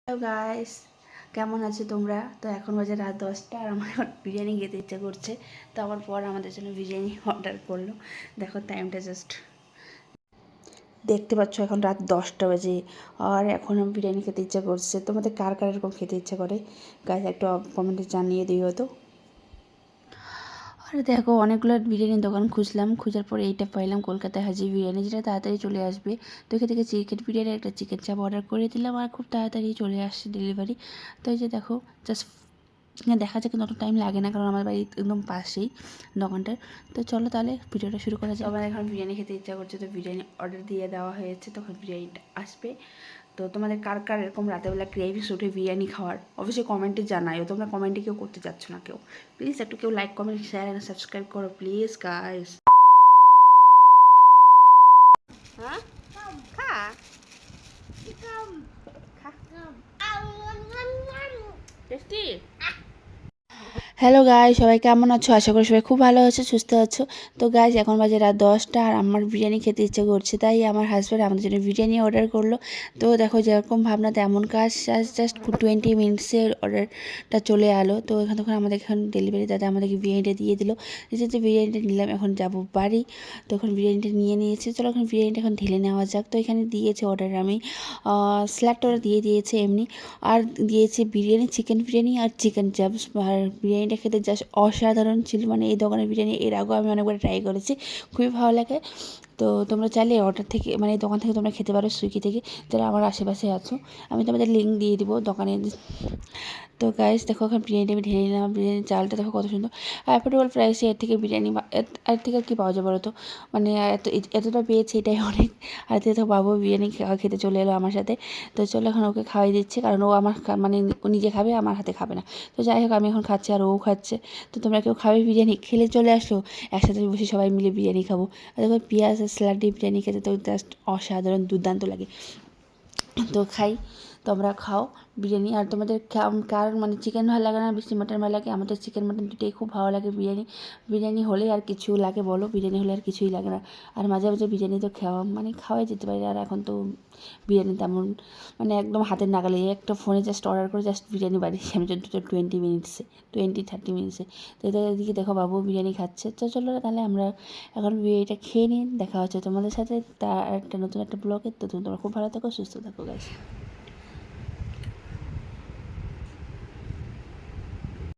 Hello guys, কেমন আছো তোমরা? তো এখন বাজে রাত 10টা আর আমার এখন বিরিয়ানি খেতে ইচ্ছা করছে। তো আমার পর আমাদের জন্য বিরিয়ানি অর্ডার করলো। দেখো টাইমটা জাস্ট দেখতে পাচ্ছ, এখন রাত 10টা বাজে আর এখন আমি বিরিয়ানি খেতে ইচ্ছা করছে। তোমাদের কার কার এরকম খেতে ইচ্ছা করে গাইস একটু কমেন্টে জানিয়ে দিও তো। আর দেখো অনেকগুলো বিরিয়ানির দোকান খুঁজলাম, খোঁজার পরে এইটা পাইলাম, কলকাতা হাজি বিরিয়ানি, যেটা তাড়াতাড়ি চলে আসবে। তো এখান থেকে চিকেন বিরিয়ানি একটা চিকেন চাপ অর্ডার করে দিলাম আর খুব তাড়াতাড়ি চলে আসছে ডেলিভারি। তো এই যে দেখো জাস্ট দেখা যায় কিন্তু অত টাইম লাগে না, কারণ আমার বাড়ি একদম পাশেই দোকানটার। তো চলো তাহলে ভিডিওটা শুরু করা যায়। আমার এখন বিরিয়ানি খেতে ইচ্ছা করছে, তো বিরিয়ানি অর্ডার দিয়ে দেওয়া হয়েছে, তখন বিরিয়ানিটা আসবে। তো তোমাদের কার কার এরকম রাতেবেলা ক্রেভিংস উঠে বিরিয়ানি খাওয়ার, অবশ্যই কমেন্টে জানাইও। তোমরা কমেন্টে কেউ করতে চাচ্ছ না, কেউ প্লিজ একটু কেউ like comment share and subscribe করো প্লিজ গাইস। হ্যাঁ খা টেস্টি। হ্যালো গাই, সবাই কেমন আছো? আশা করি সবাই খুব ভালো আছো, সুস্থ আছো। তো গাইজ এখন বাজে রাত 10টা আর আমার বিরিয়ানি খেতে ইচ্ছে করছে, তাই আমার হাজব্যান্ড আমাদের জন্য বিরিয়ানি অর্ডার করলো। তো দেখো যেরকম ভাবনা তেমন কাজ, জাস্ট 20 মিনিটসে অর্ডারটা চলে এলো। তো এখান তখন আমাদের এখন ডেলিভারি দাদা আমাদেরকে বিরিয়ানিটা দিয়ে দিল। যে বিরিয়ানিটা নিলাম, এখন যাবো বাড়ি। তো এখন বিরিয়ানিটা নিয়ে নিয়েছি, চলো এখন বিরিয়ানিটা এখন ঢেলে নেওয়া যাক। তো এখানে দিয়েছে অর্ডার আমি স্যালাডটা ওরা দিয়ে দিয়েছে এমনি, আর দিয়েছে বিরিয়ানি, চিকেন বিরিয়ানি আর চিকেন চাপস। আর বিরিয়ানিটা খেতে জাস্ট অসাধারণ ছিল। মানে এই দোকানের বিরিয়ানি এর আগেও আমি অনেকবার ট্রাই করেছি, খুবই ভালো লাগে। তো তোমরা চাইলে অর্ডার থেকে, মানে এই দোকান থেকে তোমরা খেতে পারো, সুইগি থেকে, যারা আমার আশেপাশে আছো। আমি তোমাদের লিঙ্ক দিয়ে দিব দোকানের। তো গাইস দেখো এখন বিরিয়ানিটা আমি ঢেলে নিলাম। বিরিয়ানির চালটা দেখো কত সুন্দর, অ্যাফোর্ডেবল প্রাইসে। এর থেকে বিরিয়ানি এর থেকে কী পাওয়া যায় বলো তো? মানে এতটা পেয়েছে, এটাই অনেক। আর তো বাবু বিরিয়ানি খেতে চলে এলো আমার সাথে। তো চলো এখন ওকে খাওয়াই দিচ্ছে, কারণ ও আমার মানে ও নিজে খাবে, আমার হাতে খাবে না। তো যাই হোক আমি এখন খাচ্ছি আর ও খাচ্ছে। তো তোমরা কেউ খাবে বিরিয়ানি? খেলে চলে আসো, একসাথে বসে সবাই মিলে বিরিয়ানি খাবো। আর দেখো পেঁয়াজ আর স্যালাড দিয়ে বিরিয়ানি খেতে তো জাস্ট অসাধারণ দুর্দান্ত লাগে। তো খাই, তোমরা খাও বিরিয়ানি। আর তোমাদের কার মানে চিকেন ভালো লাগে না বেশি মাটন ভালো লাগে? আমাদের চিকেন মাটন দুটোই খুব ভালো লাগে। বিরিয়ানি হলে আর কিছু লাগে বলো? বিরিয়ানি হলে আর কিছুই লাগে না। আর মাঝে মাঝে বিরিয়ানি তো খাওয়াই যেতে পারে। আর এখন তো বিরিয়ানি তেমন মানে একদম হাতের নাগালে, একটা ফোনে জাস্ট অর্ডার করে জাস্ট বিরিয়ানি বাড়িয়েছি আমি, তো 20-30 মিনিটসে। তো এদিকে দেখো বাবু বিরিয়ানি খাচ্ছে। তো চলো তাহলে আমরা এখন বিরিয়ানিটা খেয়ে নিই, দেখা হচ্ছে তোমাদের সাথে তার একটা নতুন একটা ব্লগে। তো তোমরা খুব ভালো থাকো, সুস্থ থাকো গাইস।